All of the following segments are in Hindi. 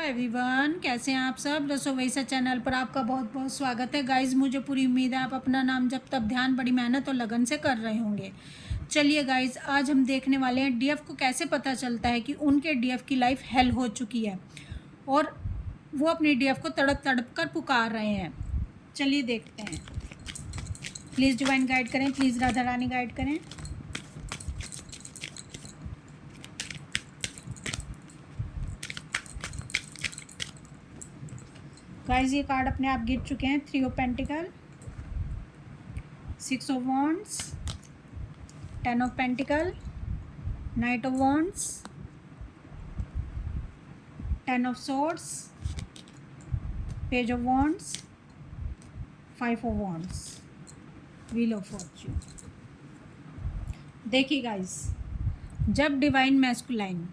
एवरीवन, कैसे हैं आप सब। रसोवैसा चैनल पर आपका बहुत बहुत स्वागत है। गाइज, मुझे पूरी उम्मीद है आप अपना नाम जब तब ध्यान, बड़ी मेहनत और लगन से कर रहे होंगे। चलिए गाइज, आज हम देखने वाले हैं डीएफ को कैसे पता चलता है कि उनके डीएफ की लाइफ हेल हो चुकी है और वो अपनी डीएफ को तड़प तड़प कर पुकार रहे हैं। चलिए देखते हैं। प्लीज़ डिवाइन गाइड करें, प्लीज़ राधा रानी गाइड करें। गाइज, ये कार्ड अपने आप गिर चुके हैं। 3 of pentacle, 6 of wands, 10 of pentacle, night of wands, 10 of swords, page of wands, 5 of wands, wheel of Fortune. देखिए गाइज, जब डिवाइन मैस्कुलाइन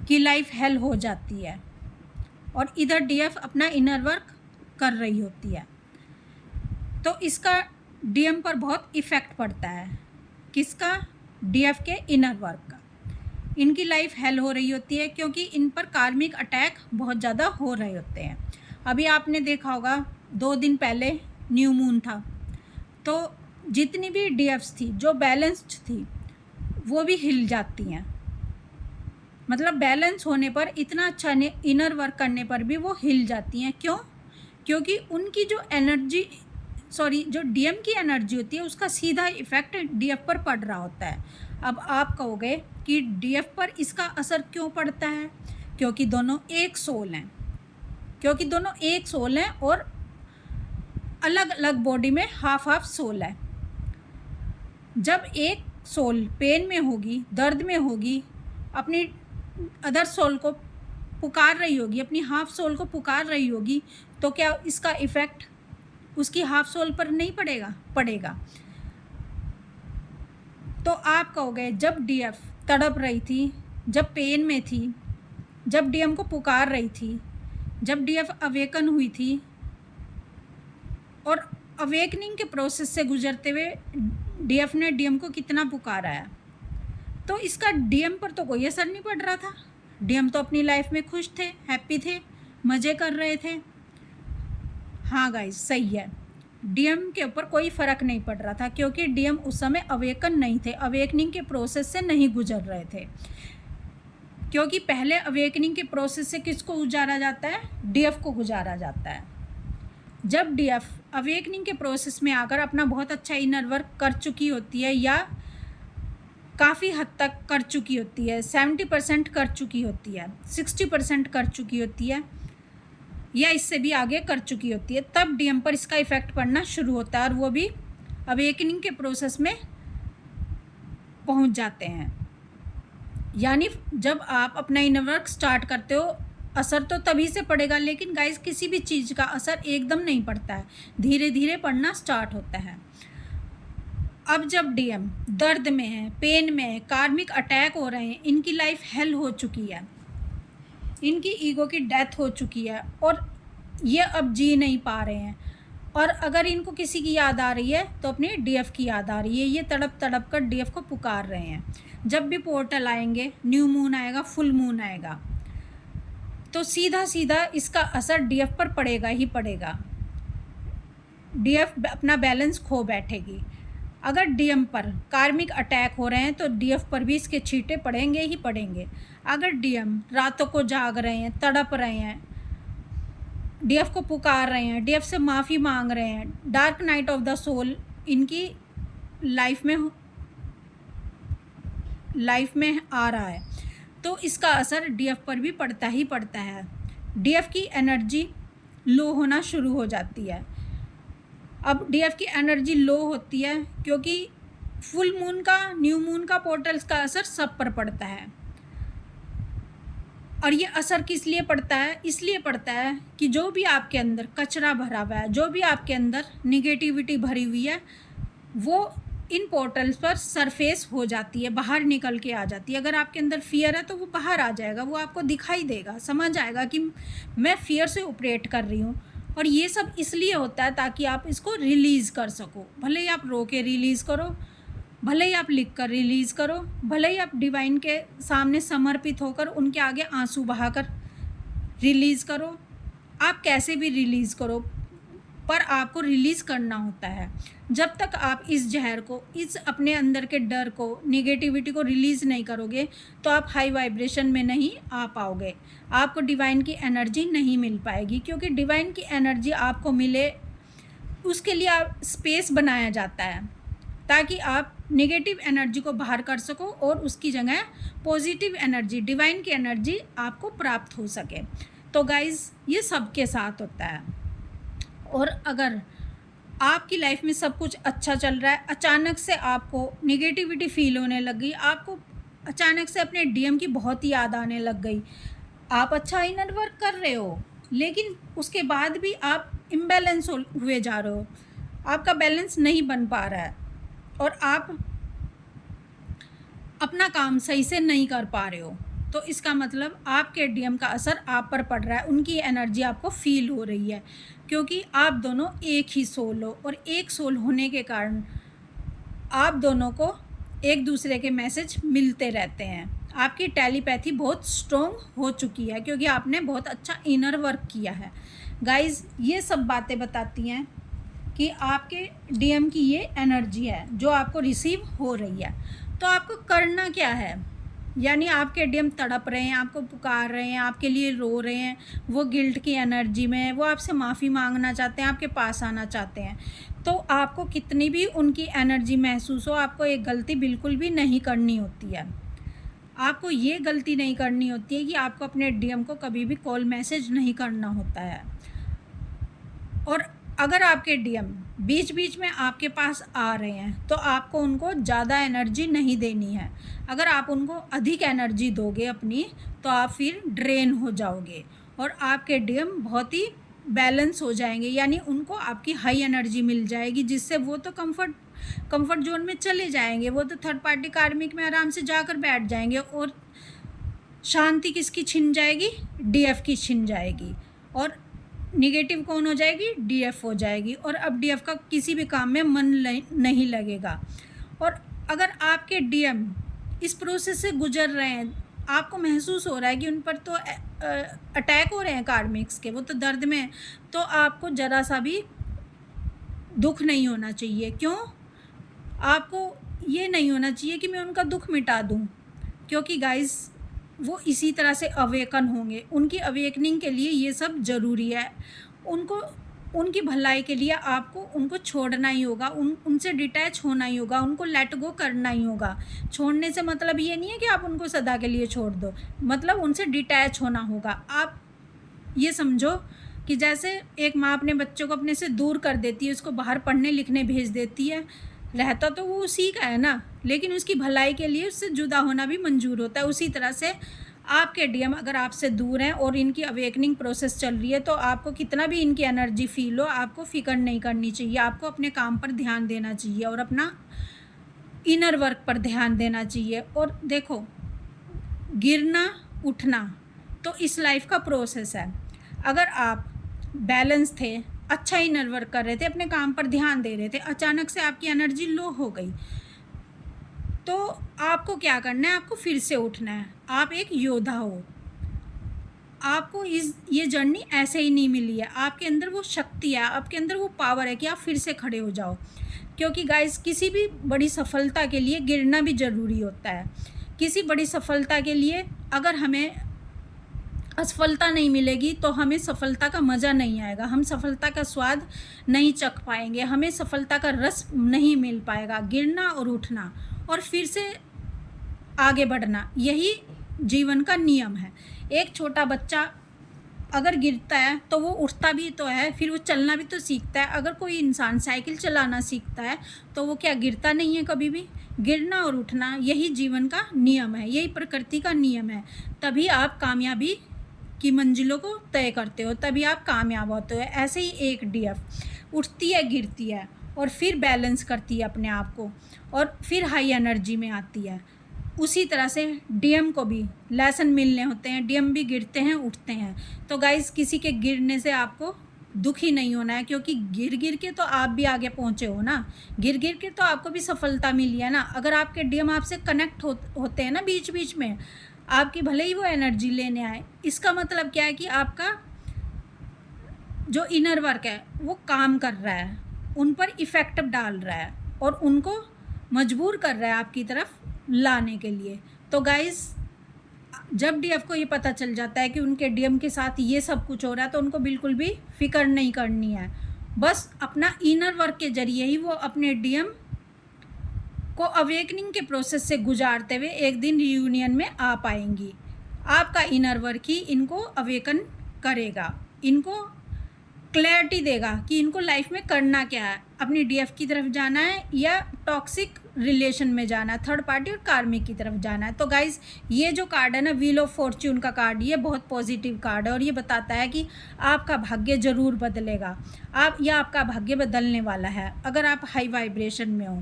की लाइफ हेल हो जाती है और इधर डीएफ अपना इनर वर्क कर रही होती है तो इसका डीएम पर बहुत इफ़ेक्ट पड़ता है। किसका? डीएफ के इनर वर्क का। इनकी लाइफ हेल हो रही होती है क्योंकि इन पर कार्मिक अटैक बहुत ज़्यादा हो रहे होते हैं। अभी आपने देखा होगा 2 दिन पहले न्यू मून था, तो जितनी भी डीएफ्स थी जो बैलेंस्ड थी वो भी हिल जाती हैं। मतलब बैलेंस होने पर, इतना अच्छा इनर वर्क करने पर भी वो हिल जाती हैं। क्यों? क्योंकि उनकी जो जो डीएम की एनर्जी होती है उसका सीधा इफ़ेक्ट डीएफ पर पड़ रहा होता है। अब आप कहोगे कि डीएफ पर इसका असर क्यों पड़ता है? क्योंकि दोनों एक सोल हैं और अलग अलग बॉडी में हाफ हाफ सोल है। जब एक सोल पेन में होगी, दर्द में होगी, अपनी अदर सोल को पुकार रही होगी, अपनी हाफ सोल को पुकार रही होगी, तो क्या इसका इफ़ेक्ट उसकी हाफ सोल पर नहीं पड़ेगा। तो आप कहोगे जब डीएफ तड़प रही थी, जब पेन में थी, जब डीएम को पुकार रही थी, जब डीएफ अवेकन हुई थी और अवेकनिंग के प्रोसेस से गुजरते हुए डीएफ ने डीएम को कितना पुकारा है, तो इसका डीएम पर तो कोई असर नहीं पड़ रहा था। डीएम तो अपनी लाइफ में खुश थे, हैप्पी थे, मज़े कर रहे थे। हाँ गाइस, सही है, डीएम के ऊपर कोई फ़र्क नहीं पड़ रहा था क्योंकि डीएम उस समय अवेकन नहीं थे, अवेकनिंग के प्रोसेस से नहीं गुजर रहे थे। क्योंकि पहले अवेकनिंग के प्रोसेस से किसको गुजारा जाता है? डीएफ को गुजारा जाता है। जब डीएफ अवेकनिंग के प्रोसेस में आकर अपना बहुत अच्छा इनर वर्क कर चुकी होती है या काफ़ी हद तक कर चुकी होती है, 70% कर चुकी होती है, 60% कर चुकी होती है या इससे भी आगे कर चुकी होती है, तब डीएम पर इसका इफ़ेक्ट पड़ना शुरू होता है और वो भी अवेकनिंग के प्रोसेस में पहुंच जाते हैं। यानी जब आप अपना इनर वर्क स्टार्ट करते हो, असर तो तभी से पड़ेगा, लेकिन गाइस किसी भी चीज़ का असर एकदम नहीं पड़ता है, धीरे धीरे पड़ना स्टार्ट होता है। अब जब डीएम दर्द में है, पेन में है, कार्मिक अटैक हो रहे हैं, इनकी लाइफ हेल हो चुकी है, इनकी ईगो की डेथ हो चुकी है और ये अब जी नहीं पा रहे हैं, और अगर इनको किसी की याद आ रही है तो अपनी डीएफ की याद आ रही है। ये तड़प तड़प कर डीएफ को पुकार रहे हैं। जब भी पोर्टल आएंगे, न्यू मून आएगा, फुल मून आएगा, तो सीधा सीधा इसका असर डीएफ पर पड़ेगा ही पड़ेगा। डीएफ अपना बैलेंस खो बैठेगी। अगर डीएम पर कार्मिक अटैक हो रहे हैं तो डीएफ पर भी इसके छींटे पड़ेंगे ही पड़ेंगे। अगर डीएम रातों को जाग रहे हैं, तड़प रहे हैं, डीएफ को पुकार रहे हैं, डीएफ से माफ़ी मांग रहे हैं, dark night of the soul इनकी लाइफ में आ रहा है, तो इसका असर डीएफ पर भी पड़ता ही पड़ता है। डीएफ की एनर्जी लो होना शुरू हो जाती है। अब डीएफ की एनर्जी लो होती है क्योंकि फुल मून का, न्यू मून का, पोर्टल्स का असर सब पर पड़ता है। और ये असर किस लिए पड़ता है? इसलिए पड़ता है कि जो भी आपके अंदर कचरा भरा हुआ है, जो भी आपके अंदर निगेटिविटी भरी हुई है, वो इन पोर्टल्स पर सरफेस हो जाती है, बाहर निकल के आ जाती है। अगर आपके अंदर फियर है तो वो बाहर आ जाएगा, वो आपको दिखाई देगा, समझ आएगा कि मैं फियर से ऑपरेट कर रही हूँ। और ये सब इसलिए होता है ताकि आप इसको रिलीज़ कर सको। भले ही आप रो के रिलीज़ करो, भले ही आप लिख कर रिलीज़ करो, भले ही आप डिवाइन के सामने समर्पित होकर उनके आगे आंसू बहाकर रिलीज़ करो, आप कैसे भी रिलीज़ करो, पर आपको रिलीज़ करना होता है। जब तक आप इस जहर को, इस अपने अंदर के डर को, नेगेटिविटी को रिलीज़ नहीं करोगे तो आप हाई वाइब्रेशन में नहीं आ पाओगे, आपको डिवाइन की एनर्जी नहीं मिल पाएगी। क्योंकि डिवाइन की एनर्जी आपको मिले उसके लिए आप स्पेस बनाया जाता है ताकि आप नेगेटिव एनर्जी को बाहर कर सको और उसकी जगह पॉजिटिव एनर्जी, डिवाइन की एनर्जी आपको प्राप्त हो सके। तो गाइज़ ये सबके साथ होता है। और अगर आपकी लाइफ में सब कुछ अच्छा चल रहा है, अचानक से आपको नेगेटिविटी फील होने लग गई, आपको अचानक से अपने डीएम की बहुत याद आने लग गई, आप अच्छा इनर वर्क कर रहे हो लेकिन उसके बाद भी आप इम्बैलेंस हुए जा रहे हो, आपका बैलेंस नहीं बन पा रहा है और आप अपना काम सही से नहीं कर पा रहे हो, तो इसका मतलब आपके डीएम का असर आप पर पड़ रहा है, उनकी एनर्जी आपको फील हो रही है। क्योंकि आप दोनों एक ही सोल हो और एक सोल होने के कारण आप दोनों को एक दूसरे के मैसेज मिलते रहते हैं। आपकी टेलीपैथी बहुत स्ट्रॉन्ग हो चुकी है क्योंकि आपने बहुत अच्छा इनर वर्क किया है। गाइज़ ये सब बातें बताती हैं कि आपके डीएम की ये एनर्जी है जो आपको रिसीव हो रही है। तो आपको करना क्या है, यानी आपके डीएम तड़प रहे हैं, आपको पुकार रहे हैं, आपके लिए रो रहे हैं, वो गिल्ट की एनर्जी में है, वो आपसे माफ़ी मांगना चाहते हैं, आपके पास आना चाहते हैं। तो आपको कितनी भी उनकी एनर्जी महसूस हो, आपको एक गलती बिल्कुल भी नहीं करनी होती है। आपको ये गलती नहीं करनी होती है कि आपको अपने डीएम को कभी भी कॉल मैसेज नहीं करना होता है। और अगर आपके डीएम बीच बीच में आपके पास आ रहे हैं तो आपको उनको ज़्यादा एनर्जी नहीं देनी है। अगर आप उनको अधिक एनर्जी दोगे अपनी तो आप फिर ड्रेन हो जाओगे और आपके डीएम बहुत ही बैलेंस हो जाएंगे, यानी उनको आपकी हाई एनर्जी मिल जाएगी जिससे वो तो कंफर्ट जोन में चले जाएंगे, वो तो थर्ड पार्टी कार्मिक में आराम से जाकर बैठ जाएंगे और शांति किसकी छिन जाएगी, डीएफ की छिन जाएगी और निगेटिव कौन हो जाएगी, डीएफ हो जाएगी और अब डीएफ का किसी भी काम में मन नहीं लगेगा। और अगर आपके डीएम इस प्रोसेस से गुजर रहे हैं, आपको महसूस हो रहा है कि उन पर तो अटैक हो रहे हैं कार्मिक्स के, वो तो दर्द में है, तो आपको ज़रा सा भी दुख नहीं होना चाहिए। क्यों? आपको ये नहीं होना चाहिए कि मैं उनका दुख मिटा दूं, क्योंकि गाइस वो इसी तरह से अवेकन होंगे, उनकी अवेकनिंग के लिए ये सब ज़रूरी है। उनको उनकी भलाई के लिए आपको उनको छोड़ना ही होगा, उनसे डिटैच होना ही होगा, उनको लेट गो करना ही होगा। छोड़ने से मतलब ये नहीं है कि आप उनको सदा के लिए छोड़ दो, मतलब उनसे डिटैच होना होगा। आप ये समझो कि जैसे एक माँ अपने बच्चों को अपने से दूर कर देती है, उसको बाहर पढ़ने लिखने भेज देती है, रहता तो वो उसी का है ना, लेकिन उसकी भलाई के लिए उससे जुदा होना भी मंजूर होता है। उसी तरह से आपके डीएम अगर आपसे दूर हैं और इनकी अवेकनिंग प्रोसेस चल रही है तो आपको कितना भी इनकी एनर्जी फील हो, आपको फ़िक्र नहीं करनी चाहिए। आपको अपने काम पर ध्यान देना चाहिए और अपना इनर वर्क पर ध्यान देना चाहिए। और देखो, गिरना उठना तो इस लाइफ का प्रोसेस है। अगर आप बैलेंस थे, अच्छा इनर वर्क कर रहे थे, अपने काम पर ध्यान दे रहे थे, अचानक से आपकी एनर्जी लो हो गई, तो आपको क्या करना है, आपको फिर से उठना है। आप एक योद्धा हो, आपको ये जर्नी ऐसे ही नहीं मिली है। आपके अंदर वो शक्ति है, आपके अंदर वो पावर है कि आप फिर से खड़े हो जाओ। क्योंकि गाइस, किसी भी बड़ी सफलता के लिए गिरना भी ज़रूरी होता है। किसी बड़ी सफलता के लिए अगर हमें असफलता नहीं मिलेगी तो हमें सफलता का मज़ा नहीं आएगा, हम सफलता का स्वाद नहीं चख पाएंगे, हमें सफलता का रस नहीं मिल पाएगा। गिरना और उठना और फिर से आगे बढ़ना, यही जीवन का नियम है। एक छोटा बच्चा अगर गिरता है तो वो उठता भी तो है, फिर वो चलना भी तो सीखता है। अगर कोई इंसान साइकिल चलाना सीखता है तो वो क्या गिरता नहीं है कभी भी? गिरना और उठना यही जीवन का नियम है, यही प्रकृति का नियम है। तभी आप कामयाबी की मंजिलों को तय करते हो, तभी आप कामयाब होते हो। ऐसे ही एक डीएफ उठती है, गिरती है और फिर बैलेंस करती है अपने आप को और फिर हाई एनर्जी में आती है। उसी तरह से डीएम को भी लेसन मिलने होते हैं, डीएम भी गिरते हैं, उठते हैं। तो गाइस, किसी के गिरने से आपको दुखी नहीं होना है, क्योंकि गिर गिर के तो आप भी आगे पहुँचे हो ना, गिर गिर के तो आपको भी सफलता मिली है ना। अगर आपके डीएम आपसे कनेक्ट होते हैं ना बीच बीच में, आपकी भले ही वो एनर्जी लेने आए, इसका मतलब क्या है कि आपका जो इनर वर्क है वो काम कर रहा है, उन पर इफ़ेक्ट डाल रहा है और उनको मजबूर कर रहा है आपकी तरफ लाने के लिए। तो गाइस, जब डीएफ को ये पता चल जाता है कि उनके डीएम के साथ ये सब कुछ हो रहा है, तो उनको बिल्कुल भी फिक्र नहीं करनी है। बस अपना इनर वर्क के जरिए ही वो अपने डीएम को अवेकनिंग के प्रोसेस से गुजारते हुए एक दिन रियूनियन में आ पाएंगी। आपका इनर वर्क ही इनको अवेकन करेगा, इनको क्लैरिटी देगा कि इनको लाइफ में करना क्या है, अपनी डीएफ की तरफ जाना है या टॉक्सिक रिलेशन में जाना है, थर्ड पार्टी और कार्मिक की तरफ जाना है। तो गाइज, ये जो कार्ड है ना, व्हील ऑफ फॉर्च्यून का कार्ड, ये बहुत पॉजिटिव कार्ड है और ये बताता है कि आपका भाग्य ज़रूर बदलेगा, आपका भाग्य बदलने वाला है अगर आप हाई वाइब्रेशन में हो।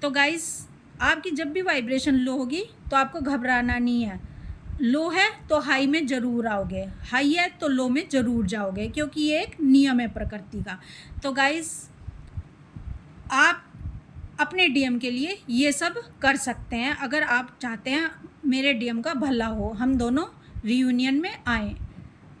तो गाइज, आपकी जब भी वाइब्रेशन लो होगी तो आपको घबराना नहीं है। लो है तो हाई में ज़रूर आओगे, हाई है तो लो में ज़रूर जाओगे, क्योंकि ये एक नियम है प्रकृति का। तो गाइस, आप अपने डीएम के लिए ये सब कर सकते हैं अगर आप चाहते हैं मेरे डीएम का भला हो, हम दोनों रियूनियन में आएँ।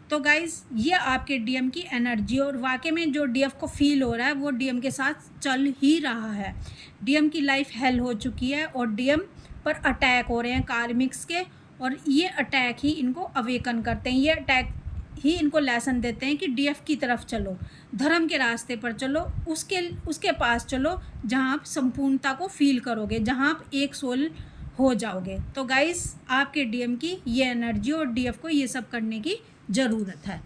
तो गाइस, ये आपके डीएम की एनर्जी और वाकई में जो डीएफ को फील हो रहा है वो डीएम के साथ चल ही रहा है। डीएम की लाइफ हेल हो चुकी है और डीएम पर अटैक हो रहे हैं कार्मिक्स के, और ये अटैक ही इनको अवेकन करते हैं, ये अटैक ही इनको लेसन देते हैं कि डीएफ की तरफ चलो, धर्म के रास्ते पर चलो, उसके पास चलो जहाँ आप संपूर्णता को फील करोगे, जहाँ आप एक सोल हो जाओगे। तो गाइस, आपके डीएम की ये एनर्जी और डीएफ को ये सब करने की ज़रूरत है।